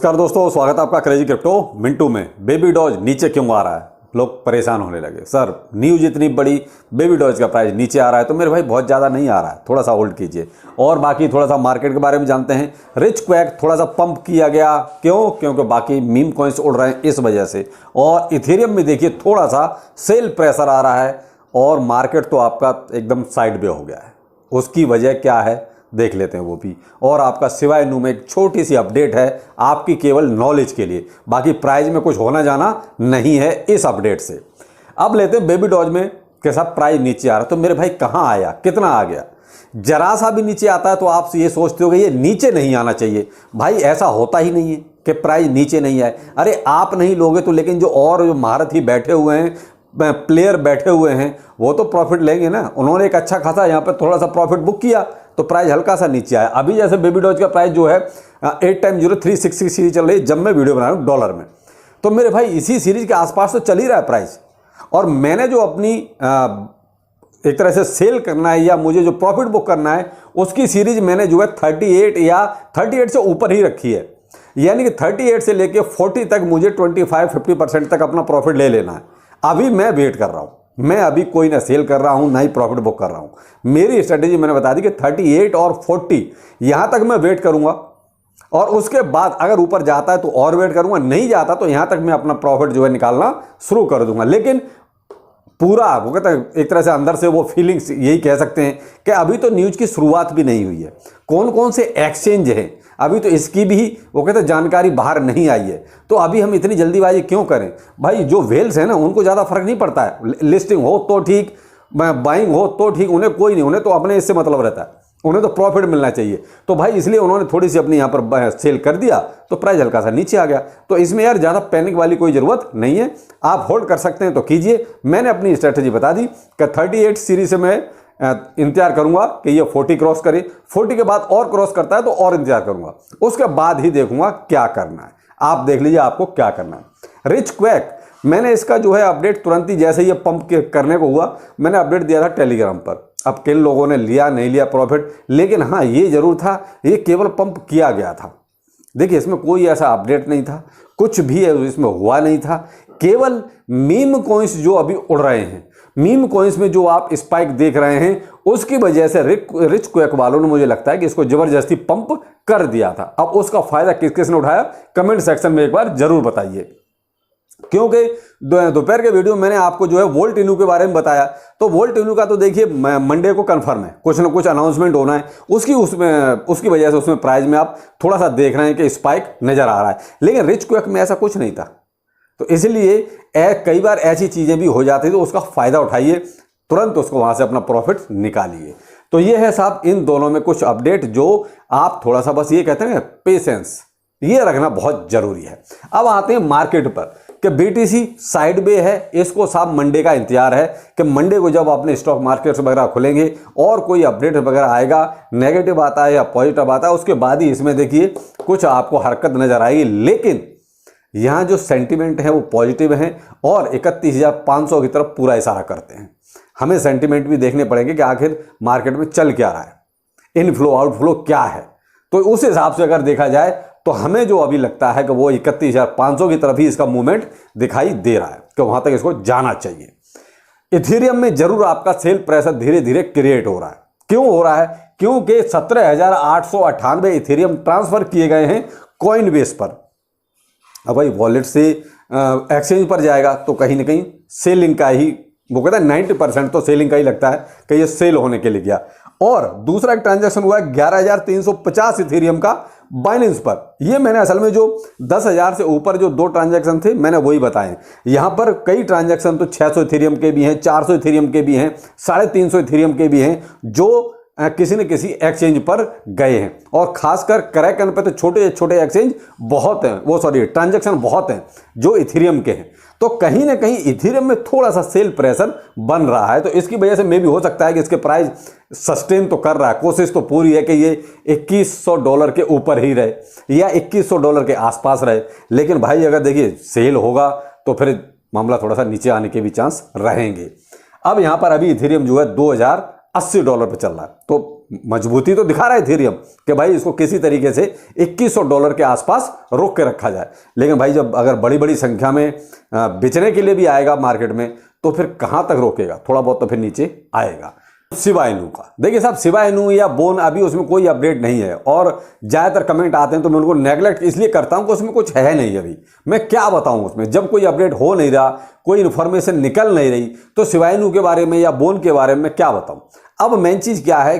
नमस्कार दोस्तों, स्वागत है आपका क्रेजी क्रिप्टो मिंटू में। बेबी डॉज नीचे क्यों आ रहा है? लोग परेशान होने लगे। सर न्यूज इतनी बड़ी, बेबी डॉज का प्राइस नीचे आ रहा है। तो मेरे भाई बहुत ज़्यादा नहीं आ रहा है, थोड़ा सा होल्ड कीजिए। और बाकी थोड़ा सा मार्केट के बारे में जानते हैं। रिच क्वैक थोड़ा सा पंप किया गया, क्यों? क्योंकि बाकी मीम कॉइन्स उड़ रहे हैं इस वजह से। और इथेरियम में देखिए थोड़ा सा सेल प्रेशर आ रहा है और मार्केट तो आपका एकदम साइड में हो गया है। उसकी वजह क्या है देख लेते हैं वो भी। और आपका सिवाय नू में एक छोटी सी अपडेट है आपकी, केवल नॉलेज के लिए। बाकी प्राइस में कुछ होना जाना नहीं है इस अपडेट से। अब लेते हैं बेबी डॉज में कैसा प्राइस नीचे आ रहा है। तो मेरे भाई कहाँ आया, कितना आ गया? जरा सा भी नीचे आता है तो आप ये सोचते हो कि ये नीचे नहीं आना चाहिए। भाई ऐसा होता ही नहीं है कि प्राइस नीचे नहीं आए। अरे आप नहीं लोगे तो लेकिन जो महारथी बैठे हुए हैं, प्लेयर बैठे हुए हैं, वो तो प्रॉफिट लेंगे ना। उन्होंने एक अच्छा खासा यहाँ पर थोड़ा सा प्रॉफिट बुक किया तो प्राइस हल्का सा नीचे आया। अभी जैसे बेबी डॉज का प्राइस जो है 8x0366 सीरीज चल रही है जब मैं वीडियो बना रहा हूँ डॉलर में। तो मेरे भाई इसी सीरीज के आसपास तो चल ही रहा है प्राइस। और मैंने जो अपनी एक तरह से सेल करना है या मुझे जो प्रॉफिट बुक करना है उसकी सीरीज मैंने जो है 38 या 38 से ऊपर ही रखी है। यानी कि 38 से लेके 40 तक मुझे 25-50% तक अपना प्रॉफिट ले लेना है। अभी मैं वेट कर रहा हूँ। मैं अभी कोई ना सेल कर रहा हूं ना ही प्रॉफिट बुक कर रहा हूं। मेरी स्ट्रेटेजी मैंने बता दी कि 38 और 40 यहां तक मैं वेट करूंगा। और उसके बाद अगर ऊपर जाता है तो और वेट करूंगा, नहीं जाता तो यहां तक मैं अपना प्रॉफिट जो है निकालना शुरू कर दूंगा। लेकिन पूरा वो कहता है एक तरह से अंदर से वो फीलिंग्स यही कह सकते हैं कि अभी तो न्यूज की शुरुआत भी नहीं हुई है। कौन कौन से एक्सचेंज हैं अभी तो इसकी भी वो कहते हैं जानकारी बाहर नहीं आई है। तो अभी हम इतनी जल्दीबाजी क्यों करें? भाई जो वेल्स है ना उनको ज़्यादा फर्क नहीं पड़ता है। लिस्टिंग हो तो ठीक, बाइंग हो तो ठीक, उन्हें कोई नहीं, उन्हें तो अपने इससे मतलब रहता है, उन्हें तो प्रॉफिट मिलना चाहिए। तो भाई इसलिए उन्होंने थोड़ी सी अपनी यहाँ पर सेल कर दिया तो प्राइस हल्का सा नीचे आ गया। तो इसमें यार ज़्यादा पैनिक वाली कोई ज़रूरत नहीं है। आप होल्ड कर सकते हैं तो कीजिए। मैंने अपनी स्ट्रेटजी बता दी कि 38 सीरीज से मैं इंतजार करूंगा कि ये 40 क्रॉस करे। 40 के बाद और क्रॉस करता है तो और इंतजार करूंगा, उसके बाद ही देखूंगा क्या करना है। आप देख लीजिए आपको क्या करना है। रिच क्वैक मैंने इसका जो है अपडेट तुरंत ही जैसे ये पंप करने को हुआ मैंने अपडेट दिया था टेलीग्राम पर। अब किन लोगों ने लिया नहीं लिया प्रॉफिट, लेकिन हाँ ये जरूर था ये केवल पंप किया गया था। देखिए इसमें कोई ऐसा अपडेट नहीं था, कुछ भी इसमें हुआ नहीं था। केवल मीम कॉइन्स जो अभी उड़ रहे हैं, मीम कॉइन्स में जो आप स्पाइक देख रहे हैं उसकी वजह से रिच क्वैक वालों ने मुझे लगता है कि इसको जबरदस्ती पंप कर दिया था। अब उसका फायदा किस किस ने उठाया कमेंट सेक्शन में एक बार जरूर बताइए। क्योंकि दोपहर के वीडियो मैंने आपको जो है वोल्ट इनू के बारे में बताया। तो वोल्ट इनू का तो देखिए मंडे को कंफर्म है, कुछ ना कुछ अनाउंसमेंट होना है उसकी वजह से उसमें प्राइस में आप थोड़ा सा देख रहे हैं कि स्पाइक नजर आ रहा है। लेकिन रिच क्वैक में ऐसा कुछ नहीं था। तो इसलिए कई बार ऐसी चीजें भी हो जाती तो उसका फायदा उठाइए, तुरंत उसको वहां से अपना प्रॉफिट निकालिए। तो ये है साहब इन दोनों में कुछ अपडेट जो आप थोड़ा सा बस ये कहते हैं पेशेंस ये रखना बहुत जरूरी है। अब आते हैं मार्केट पर कि बीटीसी साइड में है, इसको साहब मंडे का इंतजार है कि मंडे को जब अपने स्टॉक मार्केट वगैरह खुलेंगे और कोई अपडेट वगैरह आएगा, नेगेटिव आता है या पॉजिटिव आता है, उसके बाद ही इसमें देखिए कुछ आपको हरकत नजर आएगी। लेकिन यहाँ जो सेंटिमेंट है वो पॉजिटिव है और 31,500 की तरफ पूरा इशारा करते हैं। हमें सेंटिमेंट भी देखने पड़ेंगे कि आखिर मार्केट में चल क्या रहा है, इनफ्लो आउटफ्लो क्या है। तो उस हिसाब से अगर देखा जाए तो हमें जो अभी लगता है कि वो 31,500 की तरफ ही इसका मूवमेंट दिखाई दे रहा है कि वहां तक इसको जाना चाहिए। इथेरियम में जरूर आपका सेल प्रेशर धीरे धीरे क्रिएट हो रहा है। क्यों हो रहा है? क्योंकि 17,898 इथेरियम ट्रांसफर किए गए हैं कॉइन बेस पर। अब भाई वॉलेट से एक्सचेंज पर जाएगा तो कहीं ना कहीं सेलिंग का ही वो कहता है 90% तो सेलिंग का ही लगता है कि ये सेल होने के लिए गया। और दूसरा एक ट्रांजैक्शन हुआ है 11,350 इथेरियम का बाइनेंस पर। ये मैंने असल में जो 10,000 से ऊपर जो दो ट्रांजैक्शन थे मैंने वही बताए। यहाँ पर कई ट्रांजैक्शन तो 600 इथेरियम के भी हैं, 400 इथेरियम के भी हैं, 350 इथेरियम के भी हैं जो किसी न किसी एक्सचेंज पर गए हैं। और खासकर क्रैकन पे तो छोटे छोटे एक्सचेंज बहुत हैं, वो सॉरी ट्रांजैक्शन बहुत हैं जो इथेरियम के हैं। तो कहीं ना कहीं इथेरियम में थोड़ा सा सेल प्रेशर बन रहा है। तो इसकी वजह से मे भी हो सकता है कि इसके प्राइस सस्टेन तो कर रहा है, कोशिश तो पूरी है कि ये $2,100 के ऊपर ही रहे या $2,100 के आसपास रहे। लेकिन भाई अगर देखिए सेल होगा तो फिर मामला थोड़ा सा नीचे आने के भी चांस रहेंगे। अब यहाँ पर अभी इथेरियम जो है $2,080 पे चल रहा है। तो मजबूती तो दिखा रहा है इथेरियम कि भाई इसको किसी तरीके से $2100 के आसपास रोक के रखा जाए। लेकिन भाई जब अगर बड़ी बड़ी संख्या में बेचने के लिए भी आएगा मार्केट में तो फिर कहाँ तक रोकेगा, थोड़ा बहुत तो फिर नीचे आएगा। शिबा इनू का देखिए साहब, शिबा इनू या बोन अभी उसमें कोई अपडेट नहीं है और ज़्यादातर कमेंट आते हैं तो मैं उनको नेगलेक्ट इसलिए करता हूं कि उसमें कुछ है नहीं। अभी मैं क्या बताऊं उसमें, जब कोई अपडेट हो नहीं रहा, कोई इन्फॉर्मेशन निकल नहीं रही तो शिबा इनू के बारे में या बोन के बारे में क्या बताऊं। अब मेन चीज़ क्या है,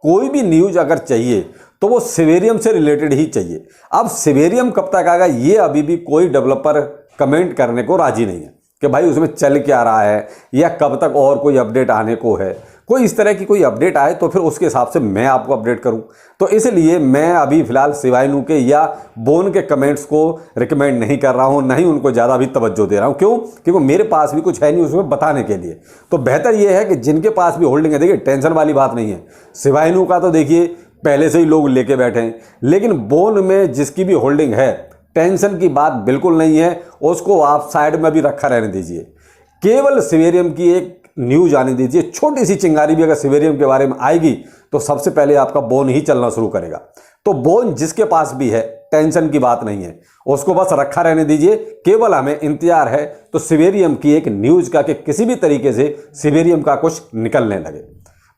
कोई भी न्यूज़ अगर चाहिए तो वो सिवेरियम से रिलेटेड ही चाहिए। अब सिवेरियम कब तक आएगा ये अभी भी कोई डेवलपर कमेंट करने को राजी नहीं है कि भाई उसमें चल क्या रहा है या कब तक और कोई अपडेट आने को है। कोई इस तरह की कोई अपडेट आए तो फिर उसके हिसाब से मैं आपको अपडेट करूं। तो इसलिए मैं अभी फिलहाल शिबा इनू के या बोन के कमेंट्स को रिकमेंड नहीं कर रहा हूं, नहीं उनको ज़्यादा भी तवज्जो दे रहा हूं। क्यों? क्योंकि मेरे पास भी कुछ है नहीं उसमें बताने के लिए। तो बेहतर यह है कि जिनके पास भी होल्डिंग है, देखिए टेंशन वाली बात नहीं है। शिबा इनू का तो देखिए पहले से ही लोग लेके बैठे हैं, लेकिन बोन में जिसकी भी होल्डिंग है टेंशन की बात बिल्कुल नहीं है, उसको आप साइड में भी रखा रहने दीजिए। केवल सिवेरियम की एक न्यूज आने दीजिए, छोटी सी चिंगारी भी अगर सिवेरियम के बारे में आएगी तो सबसे पहले आपका बोन ही चलना शुरू करेगा। तो बोन जिसके पास भी है टेंशन की बात नहीं है, उसको बस रखा रहने दीजिए। केवल हमें इंतजार है तो सिवेरियम की एक न्यूज का कि किसी भी तरीके से सिवेरियम का कुछ निकलने लगे,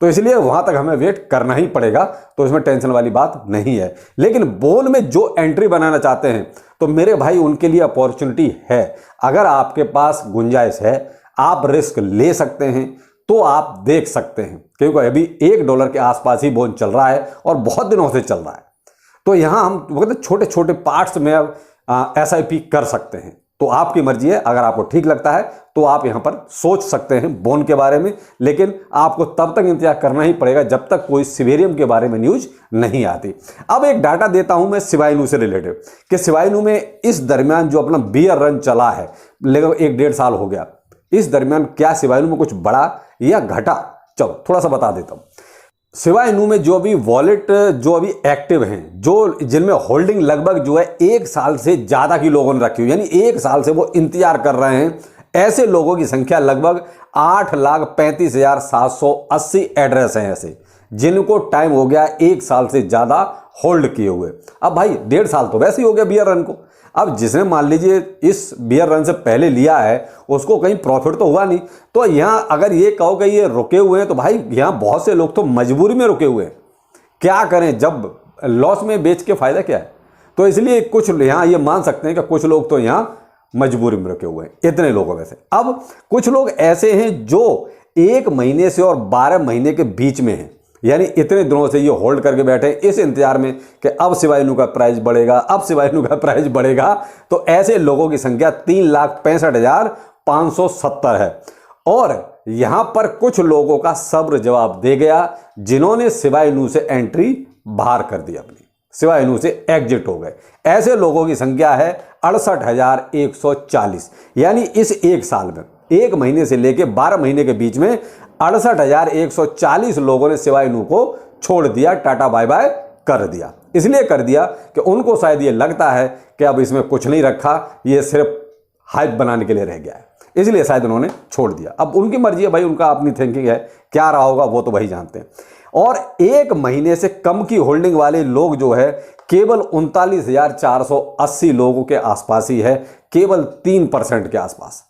तो इसलिए वहां तक हमें वेट करना ही पड़ेगा। तो इसमें टेंशन वाली बात नहीं है। लेकिन बोन में जो एंट्री बनाना चाहते हैं तो मेरे भाई उनके लिए अपॉर्चुनिटी है। अगर आपके पास गुंजाइश है, आप रिस्क ले सकते हैं तो आप देख सकते हैं, क्योंकि अभी $1 के आसपास ही बोन चल रहा है और बहुत दिनों से चल रहा है। तो यहां हम छोटे छोटे पार्ट्स में अब SIP कर सकते हैं। तो आपकी मर्जी है, अगर आपको ठीक लगता है तो आप यहां पर सोच सकते हैं बोन के बारे में। लेकिन आपको तब तक इंतजार करना ही पड़ेगा जब तक कोई सिवेरियम के बारे में न्यूज नहीं आती। अब एक डाटा देता हूं मैं शिबा इनू से रिलेटेड कि शिबा इनू में इस दरमियान जो अपना बियर रन चला है लगभग 1-1.5 साल हो गया, इस दरमियान क्या शिबा इनू में कुछ बढ़ा या घटा, चलो थोड़ा सा बता देता हूं। शिबा इनू में जो अभी वॉलेट जो अभी एक्टिव हैं, जो जिनमें होल्डिंग लगभग जो है 1 साल से ज़्यादा की लोगों ने रखी हुई, यानी 1 साल से वो इंतजार कर रहे हैं, ऐसे लोगों की संख्या लगभग 8,35,780 एड्रेस हैं ऐसे जिनको टाइम हो गया 1 साल से ज़्यादा होल्ड किए हुए। अब भाई 1.5 साल तो वैसे ही हो गया बियर रन को। अब जिसने मान लीजिए इस बियर रन से पहले लिया है उसको कहीं प्रॉफिट तो हुआ नहीं। तो यहाँ अगर ये कहो कि ये रुके हुए हैं तो भाई यहाँ बहुत से लोग तो मजबूरी में रुके हुए हैं, क्या करें, जब लॉस में बेच के फायदा क्या है। तो इसलिए कुछ यहाँ ये मान सकते हैं कि कुछ लोग तो यहाँ मजबूरी में रुके हुए हैं, इतने लोगों में से। अब कुछ लोग ऐसे हैं जो 1 महीने से और 12 महीने के बीच में हैं, यानी इतने दिनों से ये होल्ड करके बैठे इस इंतजार में कि अब शिबा इनू का प्राइस बढ़ेगा, अब शिबा इनू का प्राइस बढ़ेगा। तो ऐसे लोगों की संख्या 3,65,570 है। और यहां पर कुछ लोगों का सब्र जवाब दे गया, जिन्होंने शिबा इनू से एंट्री बाहर कर दी, अपनी शिबा इनू से एग्जिट हो गए। ऐसे लोगों की संख्या है 68,140, यानी इस 1 साल में 1 महीने से लेकर 12 महीने के बीच में 68,140 लोगों ने शिबा इनू को छोड़ दिया, टाटा बाय बाय कर दिया। इसलिए कर दिया कि उनको शायद ये लगता है कि अब इसमें कुछ नहीं रखा, ये सिर्फ हाइप बनाने के लिए रह गया है, इसलिए शायद उन्होंने छोड़ दिया। अब उनकी मर्जी है भाई, उनका अपनी थिंकिंग है, क्या रहा होगा वो तो वही जानते हैं। और 1 महीने से कम की होल्डिंग वाले लोग जो है केवल 39,480 लोगों के आसपास ही है, केवल 3% के आसपास।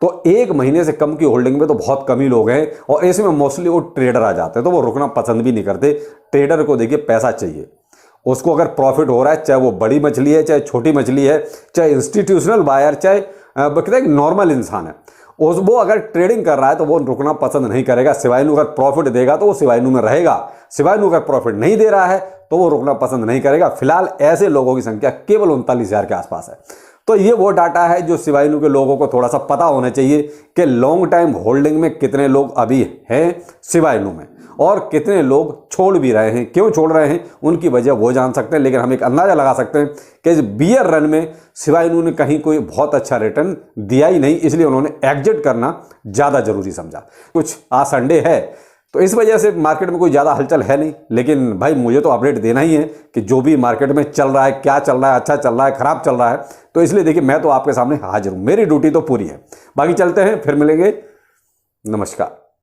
तो 1 महीने से कम की होल्डिंग में तो बहुत कम ही लोग हैं और इसमें मोस्टली वो ट्रेडर आ जाते हैं, तो वो रुकना पसंद भी नहीं करते। ट्रेडर को देखिए पैसा चाहिए, उसको अगर प्रॉफिट हो रहा है, चाहे वो बड़ी मछली है चाहे छोटी मछली है, चाहे इंस्टीट्यूशनल बायर चाहे कहते हैं नॉर्मल इंसान है, वो अगर ट्रेडिंग कर रहा है तो वो रुकना पसंद नहीं करेगा। शिबा इनू अगर प्रॉफिट देगा तो वो शिबा इनू में रहेगा, शिबा इनू अगर प्रॉफिट नहीं दे रहा है तो वो रुकना पसंद नहीं करेगा। फिलहाल ऐसे लोगों की संख्या केवल 39,000 के आसपास है। तो ये वो डाटा है जो शिबा इनू के लोगों को थोड़ा सा पता होना चाहिए कि लॉन्ग टाइम होल्डिंग में कितने लोग अभी हैं शिबा इनू में और कितने लोग छोड़ भी रहे हैं, क्यों छोड़ रहे हैं उनकी वजह वो जान सकते हैं। लेकिन हम एक अंदाज़ा लगा सकते हैं कि इस बियर रन में शिबा इनू ने कहीं कोई बहुत अच्छा रिटर्न दिया ही नहीं, इसलिए उन्होंने एग्जिट करना ज़्यादा जरूरी समझा। कुछ आज संडे है तो इस वजह से मार्केट में कोई ज़्यादा हलचल है नहीं, लेकिन भाई मुझे तो अपडेट देना ही है कि जो भी मार्केट में चल रहा है, क्या चल रहा है, अच्छा चल रहा है, खराब चल रहा है। तो इसलिए देखिए मैं तो आपके सामने हाजिर हूँ, मेरी ड्यूटी तो पूरी है। बाकी चलते हैं, फिर मिलेंगे, नमस्कार।